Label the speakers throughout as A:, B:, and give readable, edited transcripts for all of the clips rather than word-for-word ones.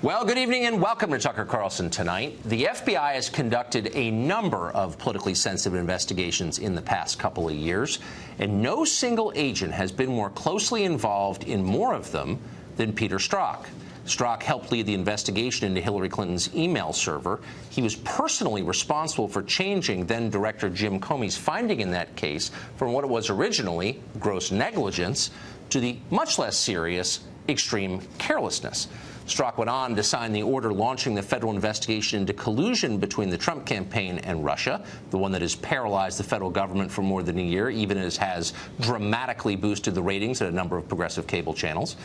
A: Well, good evening and welcome to Tucker Carlson Tonight. The FBI has conducted a number of politically sensitive investigations in the past couple of years, and no single agent has been more closely involved in more of them than Peter Strzok. Strzok helped lead the investigation into Hillary Clinton's email server. He was personally responsible for changing then-Director Jim Comey's finding in that case from what it was originally, gross negligence, to the much less serious, extreme carelessness. Strzok went on to sign the order launching the federal investigation into collusion between the Trump campaign and Russia, the one that has paralyzed the federal government for more than a year, even as has dramatically boosted the ratings at a number of progressive cable channels.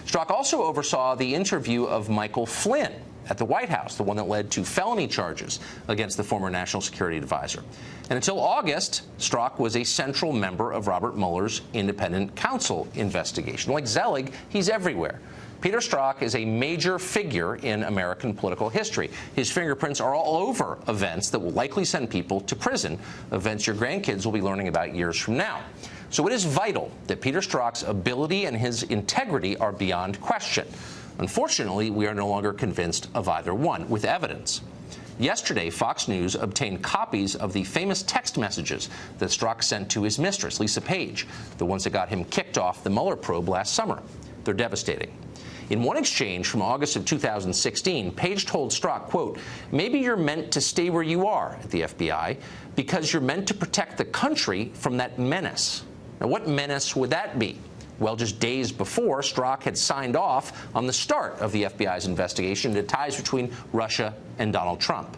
A: Strzok also oversaw the interview of Michael Flynn at the White House, the one that led to felony charges against the former national security advisor. And until August, Strzok was a central member of Robert Mueller's independent counsel investigation. Like Zelig, he's everywhere. Peter Strzok is a major figure in American political history. His fingerprints are all over events that will likely send people to prison, events your grandkids will be learning about years from now. So it is vital that Peter Strzok's ability and his integrity are beyond question. Unfortunately, we are no longer convinced of either one, with evidence. Yesterday, Fox News obtained copies of the famous text messages that Strzok sent to his mistress, Lisa Page, the ones that got him kicked off the Mueller probe last summer. They're devastating. In one exchange from August of 2016, Page told Strzok, quote, "Maybe you're meant to stay where you are at the FBI because you're meant to protect the country from that menace." Now, what menace would that be? Well, just days before, Strzok had signed off on the start of the FBI's investigation into ties between Russia and Donald Trump.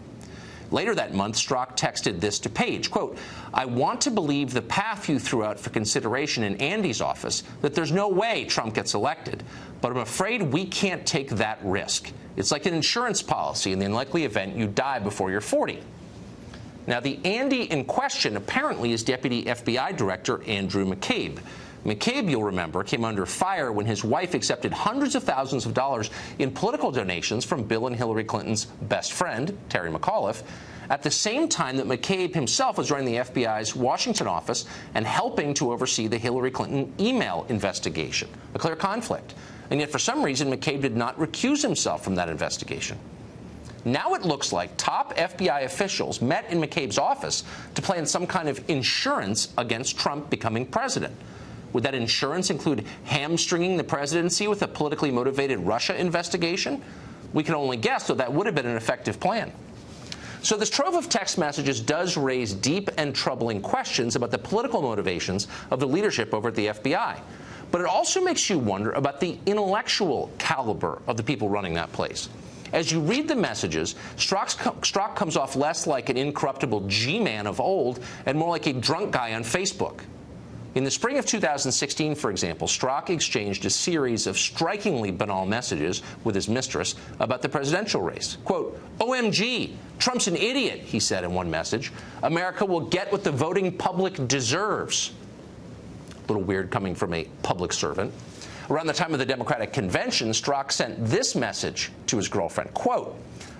A: Later that month, Strzok texted this to Page, quote, "I want to believe the path you threw out for consideration in Andy's office, that there's no way Trump gets elected, but I'm afraid we can't take that risk. It's like an insurance policy in the unlikely event you die before you're 40. Now, the Andy in question apparently is Deputy FBI Director Andrew McCabe. McCabe, you'll remember, came under fire when his wife accepted hundreds of thousands of dollars in political donations from Bill and Hillary Clinton's best friend, Terry McAuliffe, at the same time that McCabe himself was running the FBI's Washington office and helping to oversee the Hillary Clinton email investigation, a clear conflict. And yet, for some reason, McCabe did not recuse himself from that investigation. Now it looks like top FBI officials met in McCabe's office to plan some kind of insurance against Trump becoming president. Would that insurance include hamstringing the presidency with a politically motivated Russia investigation? We can only guess, though that would have been an effective plan. So this trove of text messages does raise deep and troubling questions about the political motivations of the leadership over at the FBI. But it also makes you wonder about the intellectual caliber of the people running that place. As you read the messages, Strzok comes off less like an incorruptible G-man of old and more like a drunk guy on Facebook. In the spring of 2016, for example, Strzok exchanged a series of strikingly banal messages with his mistress about the presidential race. Quote, "OMG, Trump's an idiot," he said in one message. "America will get what the voting public deserves." A little weird coming from a public servant. Around the time of the Democratic convention, Strzok sent this message to his girlfriend, quote,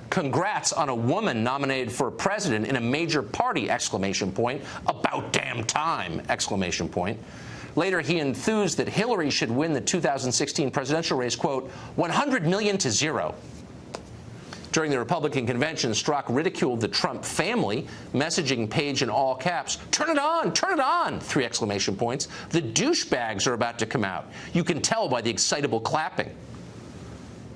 A: "Congrats on a woman nominated for president in a major party, exclamation point. About damn time, exclamation point. Later, he enthused that Hillary should win the 2016 presidential race, quote, 100 million to 0. During the Republican convention, Strzok ridiculed the Trump family, messaging Page in all caps, "Turn it on, 3 exclamation points. The douchebags are about to come out. You can tell by the excitable clapping."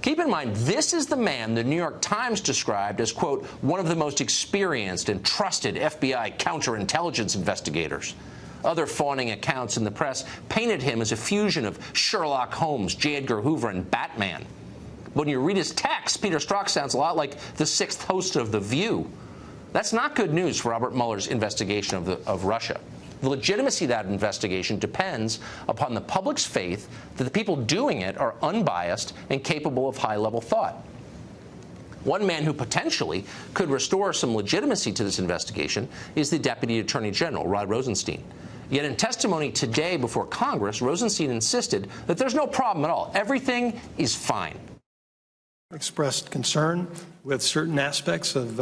A: Keep in mind, this is the man the New York Times described as, quote, "one of the most experienced and trusted FBI counterintelligence investigators." Other fawning accounts in the press painted him as a fusion of Sherlock Holmes, J. Edgar Hoover, and Batman. When you read his text, Peter Strzok sounds a lot like the 6th host of The View. That's not good news for Robert Mueller's investigation of Russia. The legitimacy of that investigation depends upon the public's faith that the people doing it are unbiased and capable of high-level thought. One man who potentially could restore some legitimacy to this investigation is the Deputy Attorney General, Rod Rosenstein. Yet in testimony today before Congress, Rosenstein insisted that there's no problem at all. Everything is fine.
B: Expressed concern with certain aspects of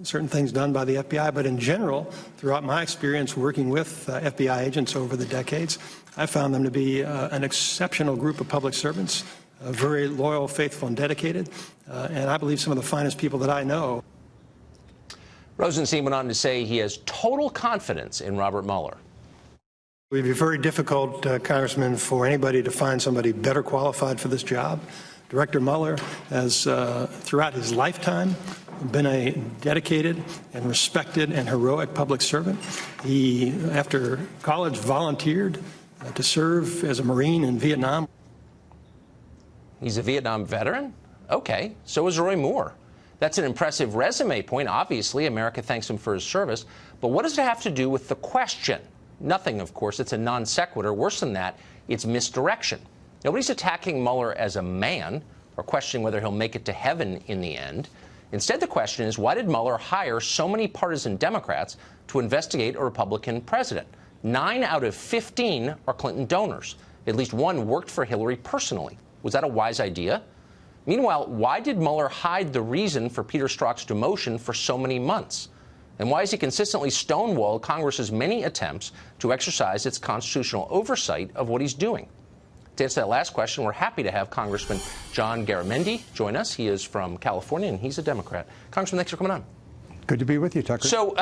B: certain things done by the FBI, but in general, throughout my experience working with FBI agents over the decades, I found them to be an exceptional group of public servants very loyal, faithful, and dedicated, and I believe some of the finest people that I know.
A: Rosenstein went on to say he has total confidence in Robert Mueller.
B: It would be very difficult, Congressman, for anybody to find somebody better qualified for this job. Director Mueller has, throughout his lifetime, been a dedicated and respected and heroic public servant. He, after college, volunteered to serve as a Marine in Vietnam.
A: He's a Vietnam veteran? Okay, so is Roy Moore. That's an impressive resume point. Obviously, America thanks him for his service. But what does it have to do with the question? Nothing, of course. It's a non sequitur. Worse than that, it's misdirection. Nobody's attacking Mueller as a man or questioning whether he'll make it to heaven in the end. Instead, the question is, why did Mueller hire so many partisan Democrats to investigate a Republican president? 9 out of 15 are Clinton donors. At least one worked for Hillary personally. Was that a wise idea? Meanwhile, why did Mueller hide the reason for Peter Strzok's demotion for so many months? And why has he consistently stonewalled Congress's many attempts to exercise its constitutional oversight of what he's doing? To answer that last question, we're happy to have Congressman John Garamendi join us. He is from California, and he's a Democrat. Congressman, thanks for coming on.
C: Good to be with you, Tucker.
A: So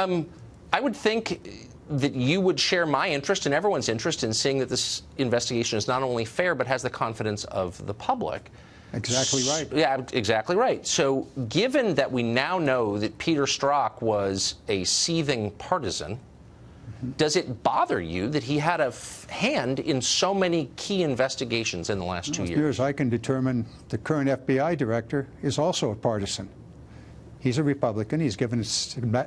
A: I would think that you would share my interest and everyone's interest in seeing that this investigation is not only fair, but has the confidence of the public.
C: Exactly right.
A: Yeah, exactly right. So given that we now know that Peter Strzok was a seething partisan, does it bother you that he had a hand in so many key investigations in the last 2 years?
C: As near as I can determine, the current FBI director is also a partisan. He's a Republican. He's given a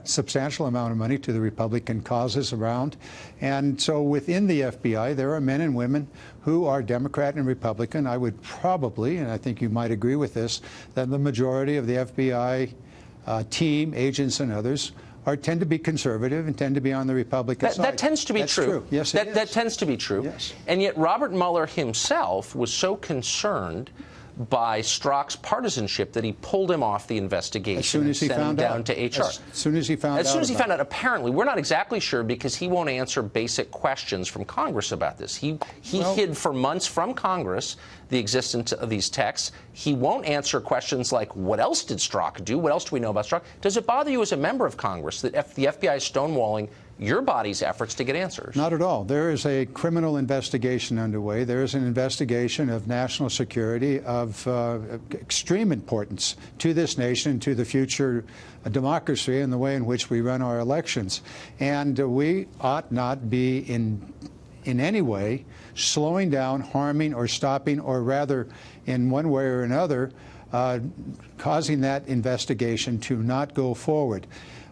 C: substantial amount of money to the Republican causes around. And so within the FBI, there are men and women who are Democrat and Republican. I would probably, and I think you might agree with this, that the majority of the FBI team, agents and others, tend to be conservative and tend to be on the Republican side.
A: That tends to be true.
C: Yes,
A: that tends to be true.
C: Yes.
A: And yet Robert Mueller himself was so concerned by Strzok's partisanship that he pulled him off the investigation
C: as soon as he
A: and sent him
C: found
A: down
C: out.
A: to HR.
C: As soon as he found out.
A: As soon as he found out, apparently. We're not exactly sure because he won't answer basic questions from Congress about this. He hid for months from Congress the existence of these texts. He won't answer questions like, what else did Strzok do? What else do we know about Strzok? Does it bother you as a member of Congress that the FBI is stonewalling your body's efforts to get answers?
C: Not at all. There is a criminal investigation underway. There is an investigation of national security of extreme importance to this nation, to the future democracy and the way in which we run our elections. And we ought not be in any way slowing down, harming, or stopping, or rather, in one way or another, causing that investigation to not go forward.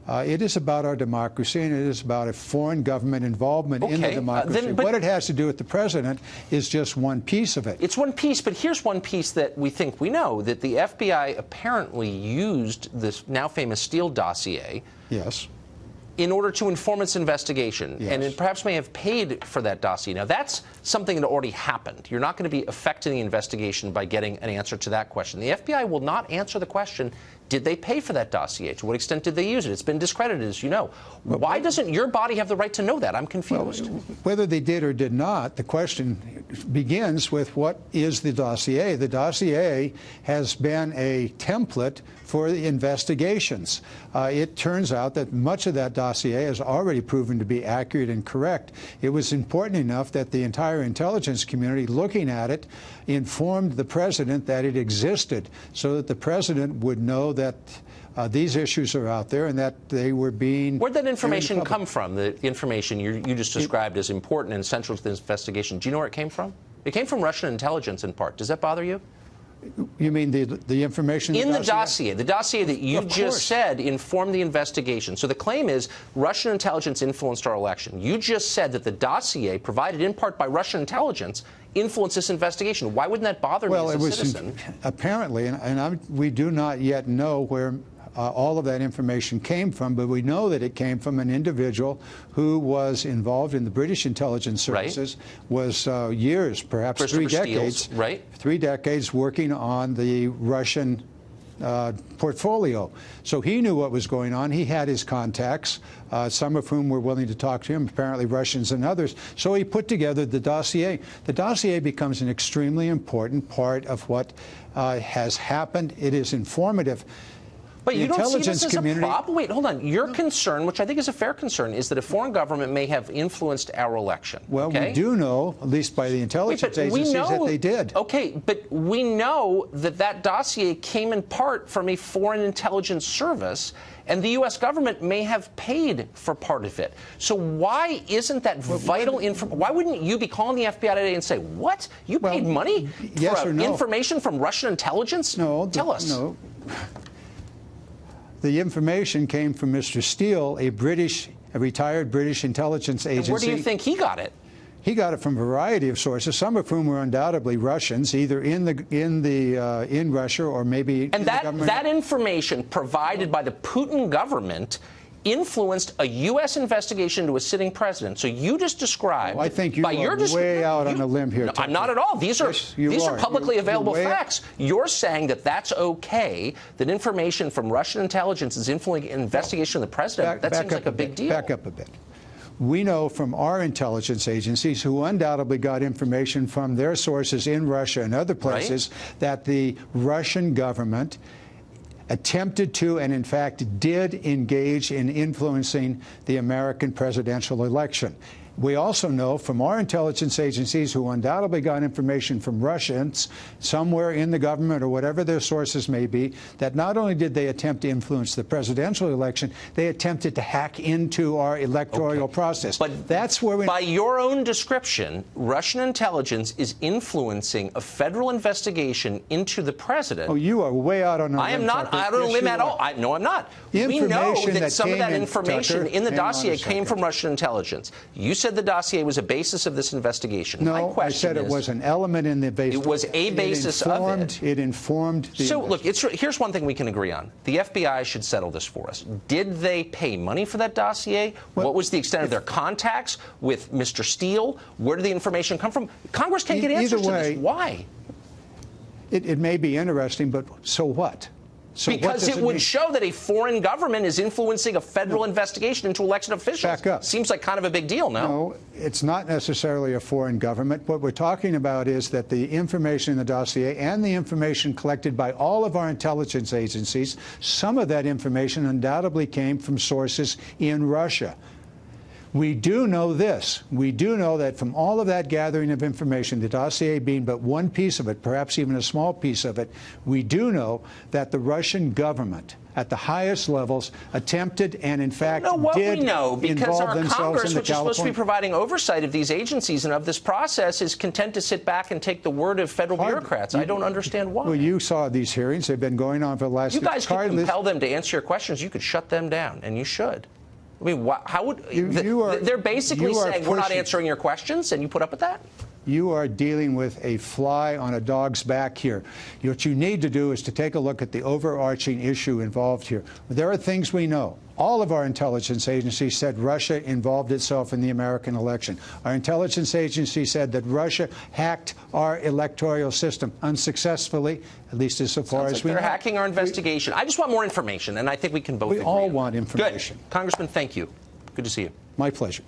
C: It is about our democracy, and it is about a foreign government involvement in the democracy. What it has to do with the president is just one piece of it.
A: It's one piece, but here's one piece that we think we know, that the FBI apparently used this now famous Steele dossier.
C: Yes.
A: In order to inform its investigation,
C: yes.
A: And it perhaps may have paid for that dossier. Now, that's something that already happened. You're not going to be affecting the investigation by getting an answer to that question. The FBI will not answer the question, did they pay for that dossier? To what extent did they use it? It's been discredited, as you know. Why doesn't your body have the right to know that? I'm confused.
C: Well, whether they did or did not, the question begins with what is the dossier? The dossier has been a template for the investigations. It turns out that much of that dossier has already proven to be accurate and correct. It was important enough that the entire intelligence community looking at it informed the president that it existed so that the president would know that these issues are out there and that they were being...
A: Where'd that information come from, the information you just described as important and central to this investigation? Do you know where it came from? It came from Russian intelligence in part. Does that bother you?
C: You mean the information
A: in the dossier that you just said informed the investigation. So the claim is Russian intelligence influenced our election. You just said that the dossier, provided in part by Russian intelligence, influenced this investigation. Why wouldn't that bother me as a citizen?
C: Apparently, and we do not yet know where all of that information came from, but we know that it came from an individual who was involved in the British intelligence services, was years, perhaps 3 decades, 3 decades working on the Russian portfolio. So he knew what was going on. He had his contacts, some of whom were willing to talk to him, apparently Russians and others. So he put together the dossier. The dossier becomes an extremely important part of what has happened. It is informative.
A: But you don't see this as a problem? Wait, hold on. Your concern, which I think is a fair concern, is that a foreign government may have influenced our election.
C: Well,
A: okay?
C: We do know, at least by the intelligence agencies, that they did.
A: Okay, but we know that that dossier came in part from a foreign intelligence service, and the U.S. government may have paid for part of it. So why isn't that vital information? Why wouldn't you be calling the FBI today and say, what? You paid money
C: yes
A: for
C: or no.
A: information from Russian intelligence?
C: No.
A: Tell us.
C: No. The information came from Mr. Steele, a retired British intelligence agency.
A: And where do you think he got it?
C: He got it from a variety of sources, some of whom were undoubtedly Russians, either in Russia or maybe.
A: And that information provided by the Putin government influenced a U.S. investigation into a sitting president. So you just described.
C: I think you are way out on a limb here.
A: No, I'm not at all. These are publicly available facts. You're saying that that's okay, that information from Russian intelligence is influencing an investigation of the president. That seems like a big deal.
C: Back up a bit. We know from our intelligence agencies, who undoubtedly got information from their sources in Russia and other places, that the Russian government attempted to and, in fact, did engage in influencing the American presidential election. We also know from our intelligence agencies, who undoubtedly got information from Russians somewhere in the government or whatever their sources may be, that not only did they attempt to influence the presidential election, they attempted to hack into our electoral process.
A: But
C: that's where
A: by your own description, Russian intelligence is influencing a federal investigation into the president.
C: Oh, you are way out on a limb.
A: I am not out on a limb at all. No, I'm not. We know that some of that information in the dossier came from Russian intelligence. You said the dossier was a basis of this investigation.
C: No, I said it was an element in the basis.
A: It was a basis of it.
C: It informed the
A: So, look, here's one thing we can agree on. The FBI should settle this for us. Did they pay money for that dossier? What was the extent of their contacts with Mr. Steele? Where did the information come from? Congress can't get answers to this. Why?
C: It may be interesting, but so what? So
A: because it would show that a foreign government is influencing a federal investigation into election officials.
C: Back up.
A: Seems like kind of a big deal, no?
C: No, it's not necessarily a foreign government. What we're talking about is that the information in the dossier and the information collected by all of our intelligence agencies, some of that information undoubtedly came from sources in Russia. We do know this. We do know that from all of that gathering of information, the dossier being but one piece of it, perhaps even a small piece of it, we do know that the Russian government at the highest levels attempted and, in fact, did
A: we know, because
C: involve
A: our
C: themselves
A: Congress,
C: in the
A: which is supposed to be providing oversight of these agencies and of this process, is content to sit back and take the word of federal bureaucrats. I don't understand why.
C: Well, you saw these hearings. They've been going on for the last...
A: You guys could compel them to answer your questions. You could shut them down, and you should. I mean, how would... they're basically saying, we're not answering your questions, and you put up with that?
C: You are dealing with a fly on a dog's back here. What you need to do is to take a look at the overarching issue involved here. There are things we know. All of our intelligence agencies said Russia involved itself in the American election. Our intelligence agency said that Russia hacked our electoral system unsuccessfully, at least as far as we know.
A: They're hacking our investigation. I just want more information, and I think we can both agree.
C: We all want information.
A: Good. Congressman, thank you. Good to see you.
C: My pleasure.